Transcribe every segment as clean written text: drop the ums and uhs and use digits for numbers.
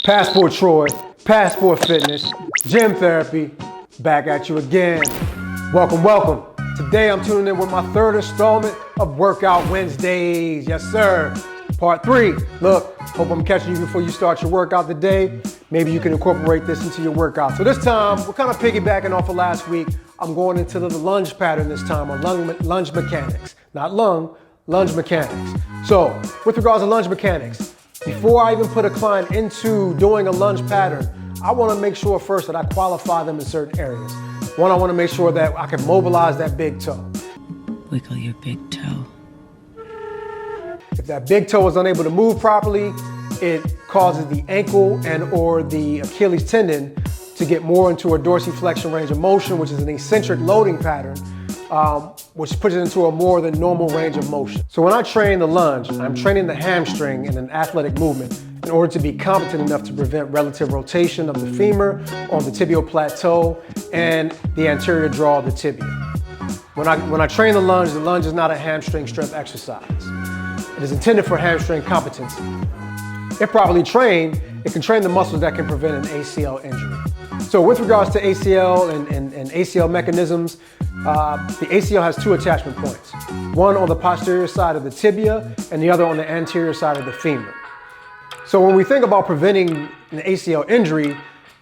PassportTroy, Passport Fitness, Gym Therapy, back at you again. Welcome, welcome. Today I'm tuning in with my third installment of Workout Wednesdays. Yes, sir. Part 3. Look, hope I'm catching you before you start your workout today. Maybe you can incorporate this into your workout. So this time, we're kind of piggybacking off of last week. I'm going into the lunge pattern this time, or lunge mechanics. Not lunge mechanics. So, with regards to lunge mechanics, before I even put a client into doing a lunge pattern, I want to make sure first that I qualify them in certain areas. One, I want to make sure that I can mobilize that big toe. Wiggle your big toe. If that big toe is unable to move properly, it causes the ankle and or the Achilles tendon to get more into a dorsiflexion range of motion, which is an eccentric loading pattern, which puts it into a more than normal range of motion. So when I train the lunge, I'm training the hamstring in an athletic movement in order to be competent enough to prevent relative rotation of the femur on the tibial plateau and the anterior draw of the tibia. When I train the lunge is not a hamstring strength exercise. It is intended for hamstring competency. If properly trained, it can train the muscles that can prevent an ACL injury. So with regards to ACL and ACL mechanisms, the ACL has two attachment points. One on the posterior side of the tibia and the other on the anterior side of the femur. So when we think about preventing an ACL injury,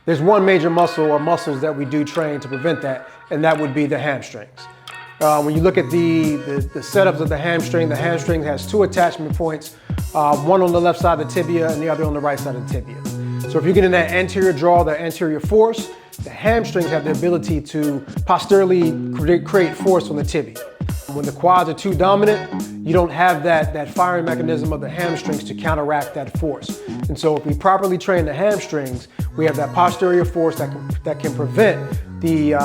there's one major muscle or muscles that we do train to prevent that, and that would be the hamstrings. When you look at the setups of the hamstring has two attachment points, one on the left side of the tibia and the other on the right side of the tibia. So if you're getting that anterior draw, that anterior force, the hamstrings have the ability to posteriorly create force on the tibia. When the quads are too dominant, you don't have that firing mechanism of the hamstrings to counteract that force. And so if we properly train the hamstrings, we have that posterior force that can prevent the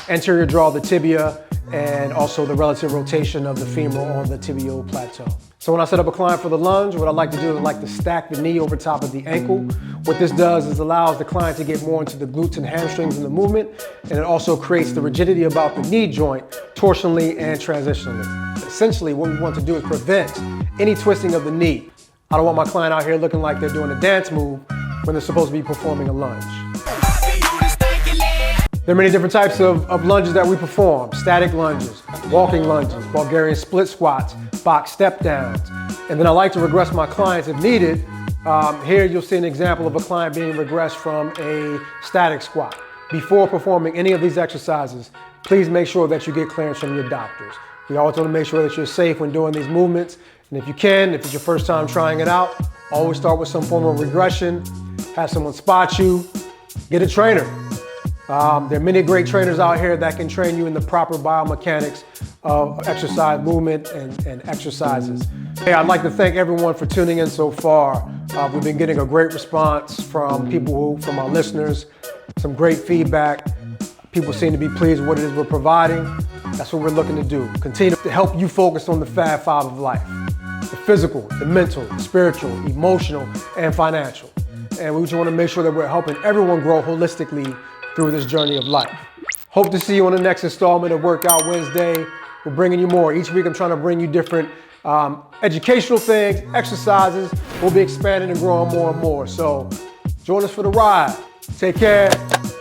anterior draw of the tibia and also the relative rotation of the femur on the tibial plateau. So when I set up a client for the lunge, what I like to do is I like to stack the knee over top of the ankle. What this does is allows the client to get more into the glutes and hamstrings in the movement, and it also creates the rigidity about the knee joint, torsionally and transitionally. Essentially, what we want to do is prevent any twisting of the knee. I don't want my client out here looking like they're doing a dance move when they're supposed to be performing a lunge. There are many different types of lunges that we perform. Static lunges, walking lunges, Bulgarian split squats, box step downs. And then I like to regress my clients if needed. Here you'll see an example of a client being regressed from a static squat. Before performing any of these exercises, please make sure that you get clearance from your doctors. We always want to make sure that you're safe when doing these movements. And if you can, if it's your first time trying it out, always start with some form of regression, have someone spot you, get a trainer. There are many great trainers out here that can train you in the proper biomechanics of exercise movement and exercises. Hey, I'd like to thank everyone for tuning in so far. We've been getting a great response from from our listeners, some great feedback. People seem to be pleased with what it is we're providing. That's what we're looking to do. Continue to help you focus on the Fab Five of life: the physical, the mental, the spiritual, emotional, and financial. And we just want to make sure that we're helping everyone grow holistically through this journey of life. Hope to see you on the next installment of Workout Wednesday. We're bringing you more. Each week I'm trying to bring you different educational things, exercises. We'll be expanding and growing more and more. So join us for the ride. Take care.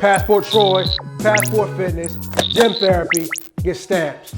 PassportTroy, Passport Fitness, Gym Therapy, get stamps.